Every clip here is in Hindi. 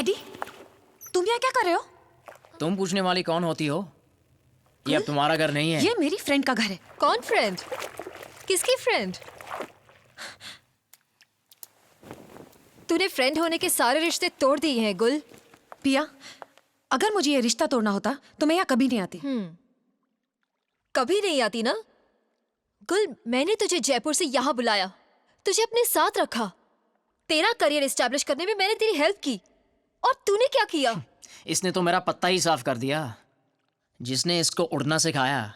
एडी, तुम यहाँ क्या कर रहे हो? तुम पूछने वाली कौन होती हो? ये अब तुम्हारा घर नहीं है। ये मेरी फ्रेंड का घर है। कौन फ्रेंड? किसकी फ्रेंड? तूने फ्रेंड होने के सारे रिश्ते तोड़ दिए हैं गुल। पिया, अगर मुझे ये रिश्ता तोड़ना होता तो मैं यहाँ कभी नहीं आती। कभी नहीं आती ना? गुल, मैंने तुझे जयपुर से यहाँ बुलाया, तुझे अपने साथ रखा, तेरा करियर एस्टैब्लिश करने में मैंने तेरी हेल्प की, और तूने क्या किया? इसने तो मेरा पत्ता ही साफ कर दिया। जिसने इसको उड़ना सिखाया,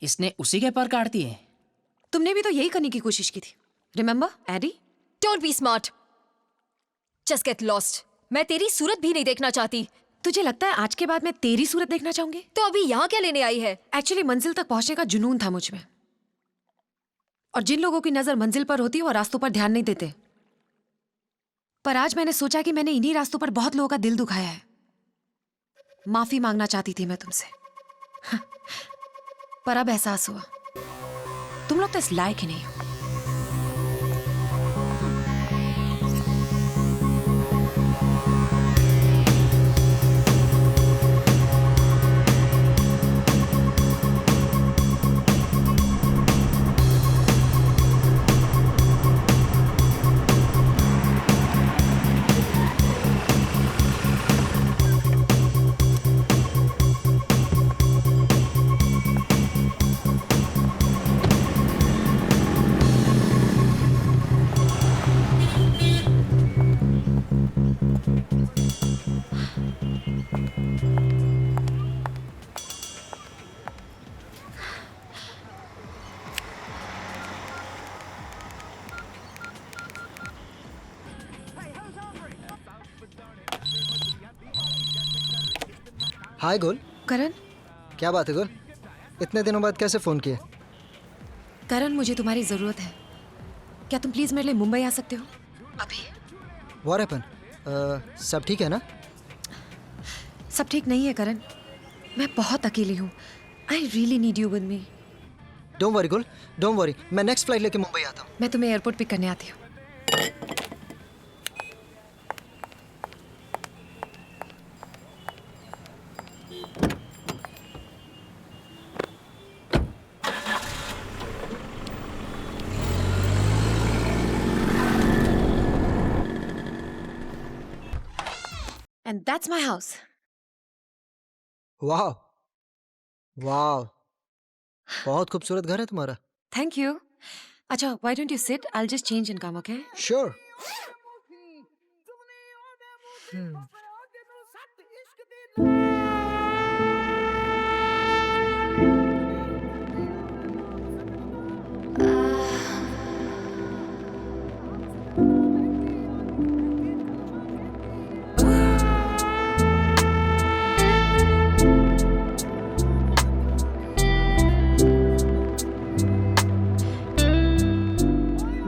इसने उसी के पर काट दिए। तुमने भी तो यही करने की कोशिश की थी, remember Eddie? Don't be smart, just get lost. मैं तेरी सूरत भी नहीं देखना चाहती। तुझे लगता है आज के बाद मैं तेरी सूरत देखना चाहूंगी? तो अभी यहाँ क्या लेने आई है? एक्चुअली मंजिल तक पहुंचने का जुनून था मुझ में, और जिन लोगों की नजर मंजिल पर होती है वो रास्तों पर ध्यान नहीं देते। पर आज मैंने सोचा कि मैंने इन्हीं रास्तों पर बहुत लोगों का दिल दुखाया है। माफी मांगना चाहती थी मैं तुमसे, पर अब एहसास हुआ तुम लोग तो इस लायक ही नहीं हो। हाय गुल। करण, क्या बात है गुल, इतने दिनों बाद कैसे फ़ोन किया? करण मुझे तुम्हारी जरूरत है। क्या तुम प्लीज मेरे लिए मुंबई आ सकते हो अभी? What happen? सब ठीक है ना? सब ठीक नहीं है करण, मैं बहुत अकेली हूँ। I really need you with me. Don't worry गुल, डोंट वरी, मैं नेक्स्ट फ्लाइट लेके मुंबई आता हूँ। मैं तुम्हें एयरपोर्ट पिक करने आती हूँ। And that's my house. वाह वाह, बहुत खूबसूरत घर है तुम्हारा। Thank you. अच्छा, why don't you sit? I'll just change and come, okay? Sure.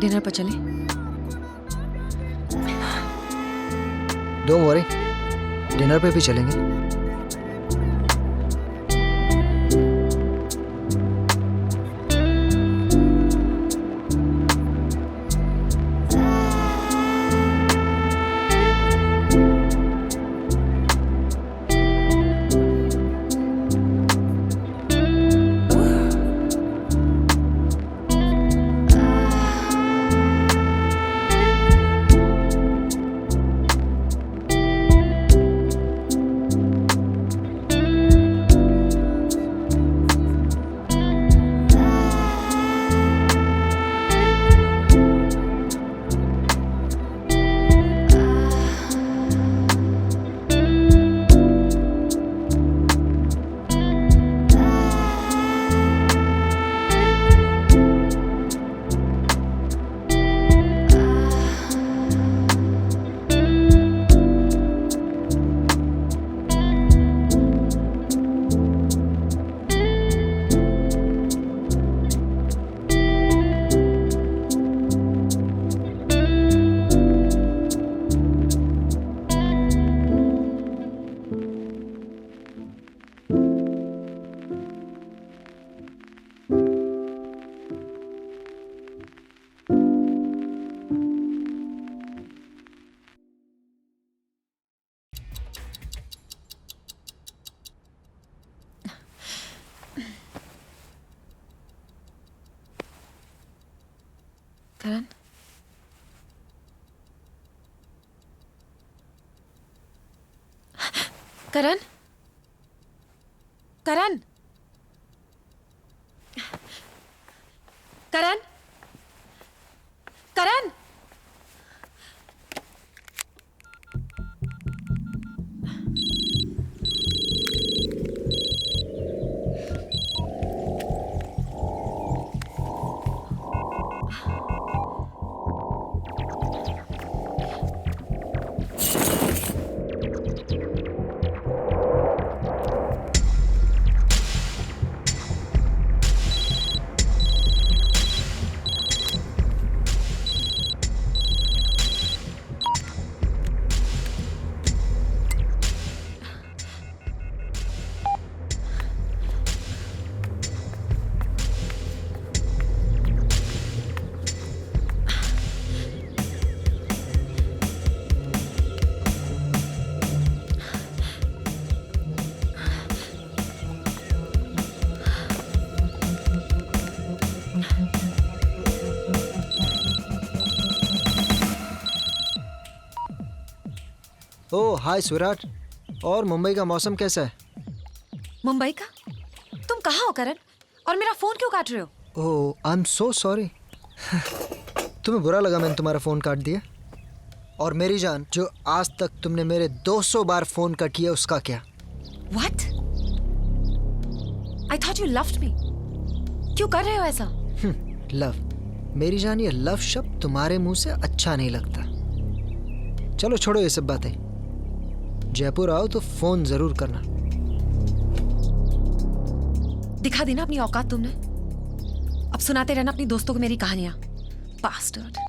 Dinner पर चले? डोंट वरी, डिनर पे भी चलेंगे। करण, करण, करण, करण। ओह हाय विराट। और मुंबई का मौसम कैसा है? मुंबई का? तुम कहाँ हो करण? और मेरा फोन क्यों काट रहे हो? ओह आई एम सो सॉरी। तुम्हें बुरा लगा मैंने तुम्हारा फ़ोन काट दिया? और मेरी जान, जो आज तक तुमने मेरे 200 बार फ़ोन कट किया उसका क्या? What? I thought you loved me. क्यों कर रहे हो ऐसा? लव? मेरी जान, ये लव शब्द तुम्हारे मुंह से अच्छा नहीं लगता। चलो छोड़ो ये सब बातें। जयपुर आओ तो फ़ोन ज़रूर करना। दिखा दी ना अपनी औकात तुमने। अब सुनाते रहना अपनी दोस्तों को मेरी कहानियां। Bastard.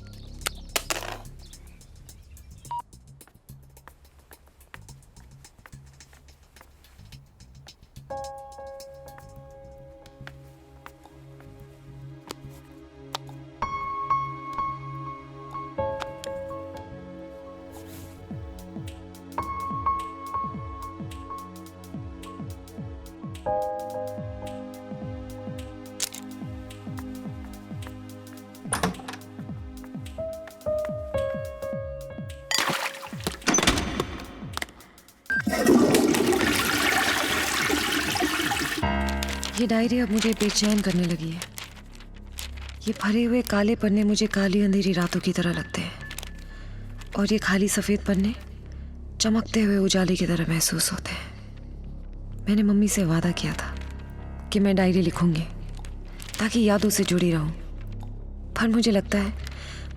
ये डायरी अब मुझे बेचैन करने लगी है। ये भरे हुए काले पन्ने मुझे काली अंधेरी रातों की तरह लगते हैं, और ये खाली सफ़ेद पन्ने चमकते हुए उजाले की तरह महसूस होते हैं। मैंने मम्मी से वादा किया था कि मैं डायरी लिखूंगी ताकि यादों से जुड़ी रहूं, पर मुझे लगता है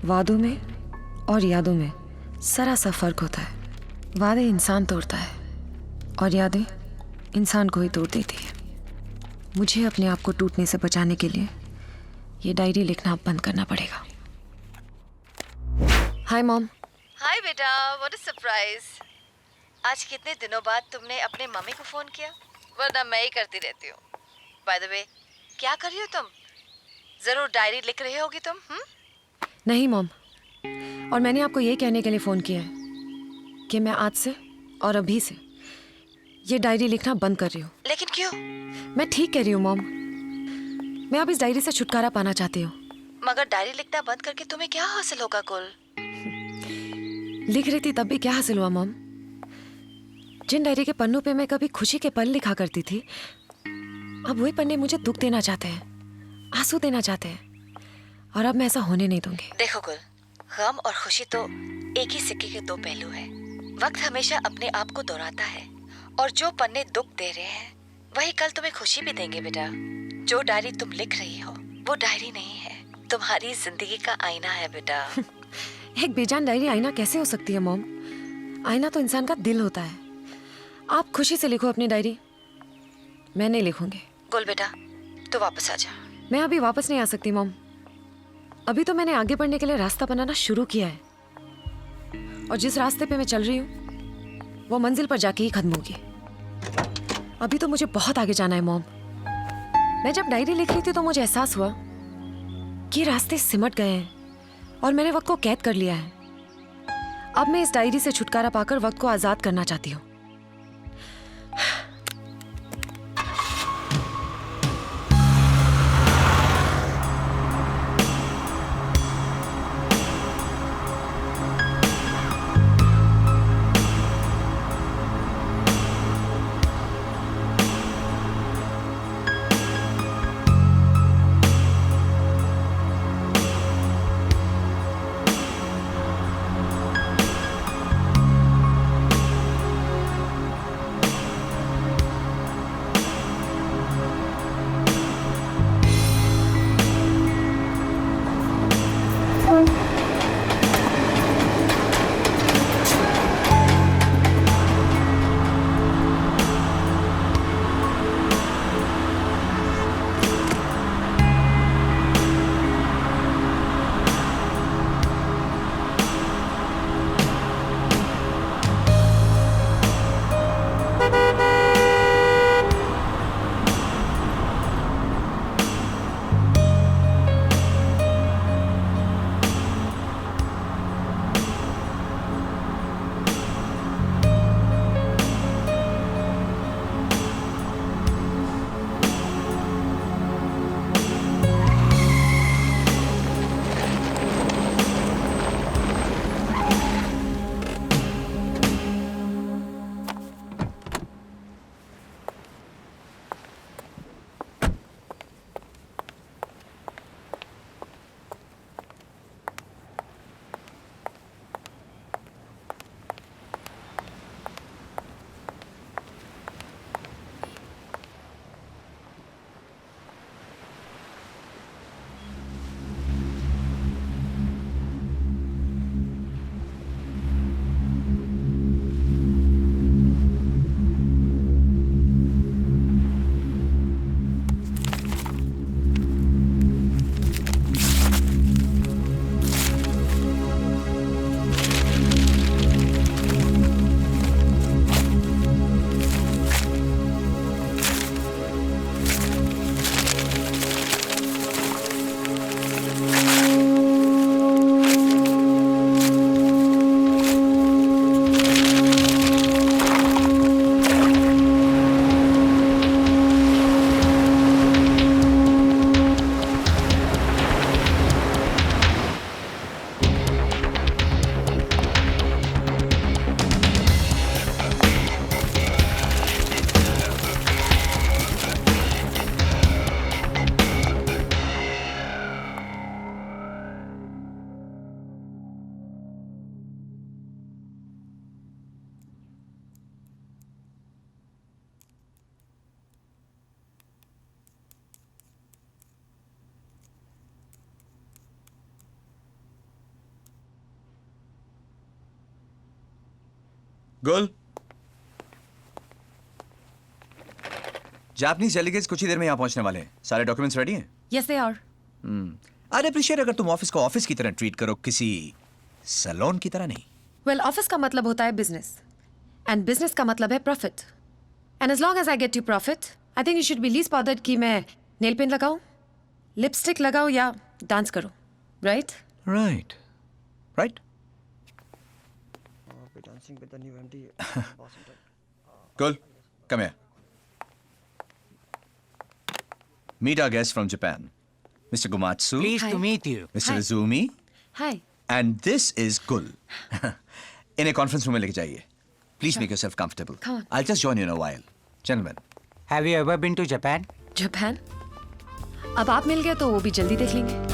वादों में और यादों में जरा सा फ़र्क होता है। वादे इंसान तोड़ता है और यादें इंसान को ही तोड़ देती है। मुझे अपने आप को टूटने से बचाने के लिए ये डायरी लिखना अब बंद करना पड़ेगा। Hi mom. हाय बेटा, व्हाट अ सरप्राइज। आज कितने दिनों बाद तुमने अपने मम्मी को फोन किया, वरना मैं ही करती रहती हूँ। बाय द वे, क्या कर रही हो तुम? जरूर डायरी लिख रही होगी तुम। नहीं मॉम, और मैंने आपको ये कहने के लिए फ़ोन किया है कि मैं आज से और अभी से ये डायरी लिखना बंद कर रही हूँ। लेकिन क्यों? मैं ठीक कह रही हूँ मॉम। मैं अब इस डायरी से छुटकारा पाना चाहती हूँ। मगर डायरी लिखना बंद करके तुम्हें क्या हासिल होगा कुल? लिख रही थी तब भी क्या हासिल हुआ मॉम? जिन डायरी के पन्नों पे मैं कभी खुशी के पल लिखा करती थी, अब वही पन्ने मुझे दुख देना चाहते हैं, आंसू देना चाहते हैं, और अब मैं ऐसा होने नहीं दूंगी। देखो कुल, गम और खुशी तो एक ही सिक्के के दो पहलू हैं। वक्त हमेशा अपने आप को दोहराता है, और जो पन्ने दुख दे रहे हैं वही कल तुम्हें खुशी भी देंगे बेटा। जो डायरी तुम लिख रही हो वो डायरी नहीं है, तुम्हारी जिंदगी का आईना है बेटा। एक बेजान डायरी आईना कैसे हो सकती है मॉम? आईना तो इंसान का दिल होता है। आप खुशी से लिखो अपनी डायरी, मैं नहीं लिखूंगी। गुल बेटा, तो वापस आ जा। मैं अभी वापस नहीं आ सकती मॉम। अभी तो मैंने आगे बढ़ने के लिए रास्ता बनाना शुरू किया है, और जिस रास्ते पे मैं चल रही हूँ वो मंजिल पर जाके ही खत्म होगी। अभी तो मुझे बहुत आगे जाना है मॉम। मैं जब डायरी लिख रही थी तो मुझे एहसास हुआ कि रास्ते सिमट गए हैं और मैंने वक्त को कैद कर लिया है। अब मैं इस डायरी से छुटकारा पाकर वक्त को आजाद करना चाहती हूँ। गुल, जापानीज डेलीगेट्स कुछ ही देर में यहाँ पहुंचने वाले हैं। सारे डॉक्यूमेंट्स रेडी हैं? Yes they are. I appreciate अगर तुम ऑफिस को ऑफिस की तरह ट्रीट करो, किसी सैलून की तरह नहीं। वेल, ऑफिस का मतलब होता है बिजनेस, एंड बिजनेस का मतलब है profit. And as long as I get you profit, I think you should be least bothered कि मैं नेल पेंट लगाऊं, लिपस्टिक लगाऊं या डांस करूं, राइट? Right right. गुल, come here. Meet our guest from Japan, Mr. Gumatsu, Pleased to Hi. meet you. Mr. Hi. Izumi, hi. and this is Gul. इन्हें कॉन्फ्रेंस रूम में लेके जाइए. Please make yourself comfortable. Come on. I'll just join you in a while. Gentlemen. Have you ever been to Japan? Japan? अब आप मिल गए तो वो भी जल्दी देख लेंगे।